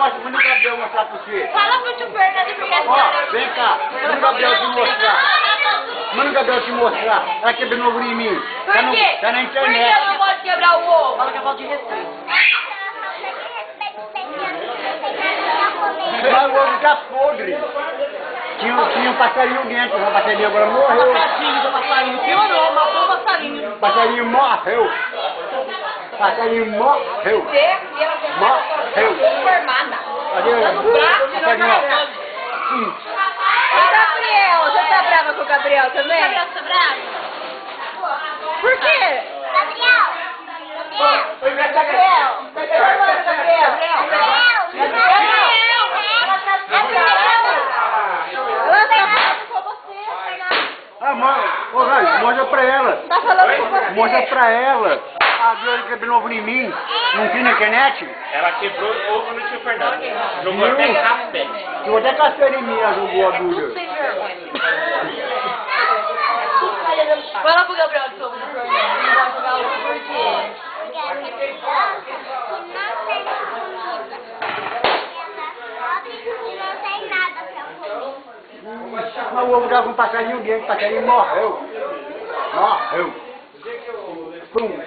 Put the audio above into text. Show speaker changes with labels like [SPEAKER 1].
[SPEAKER 1] mostra, manda o Gabriel mostrar pra você.
[SPEAKER 2] Fala pro tio Fernando porque a
[SPEAKER 1] Ó, vem cá, manda o Gabriel te mostrar. Manda o Gabriel te mostrar. Ela quebrou ovo em mim.
[SPEAKER 2] Por quê?
[SPEAKER 1] Tá na
[SPEAKER 2] Por que
[SPEAKER 1] internet.
[SPEAKER 2] eu não pode quebrar o ovo? Fala que é falta de respeito.
[SPEAKER 1] Mas o ovo tá podre. Tinha um passarinho dentro, o passarinho agora morreu.
[SPEAKER 2] Tadinho do passarinho. Piorou, matou o passarinho.
[SPEAKER 1] O passarinho morreu. O passarinho morreu. Morreu.
[SPEAKER 2] Formada.
[SPEAKER 1] Cadê?
[SPEAKER 2] Dando braço e
[SPEAKER 1] Passarinho, ó.
[SPEAKER 2] não
[SPEAKER 1] Sim.
[SPEAKER 2] Gabriel, você tá brava com o Gabriel também? Gabriel, você tá bravo? Por quê? Gabriel, tá chamando, Gabriel. Ela tá falando com você, Fernando.
[SPEAKER 1] Ah, ô, velho, mostra pra ela.
[SPEAKER 2] Tá falando com você.
[SPEAKER 1] Mostra pra ela. A Deus quebrou ovo em mim. Não vi na internet?
[SPEAKER 3] Ela quebrou o ovo no tio Fernando. Jogou até café.
[SPEAKER 1] Jogou até café em mim, ela jogou a dúvida.
[SPEAKER 2] Sem vergonha. Fala pro Gabriel de ovo no Fernando. Não vai jogar ovo por quê?
[SPEAKER 1] Mas o ovo dava um passarinho dentro, o passarinho morreu. Morreu. Pum.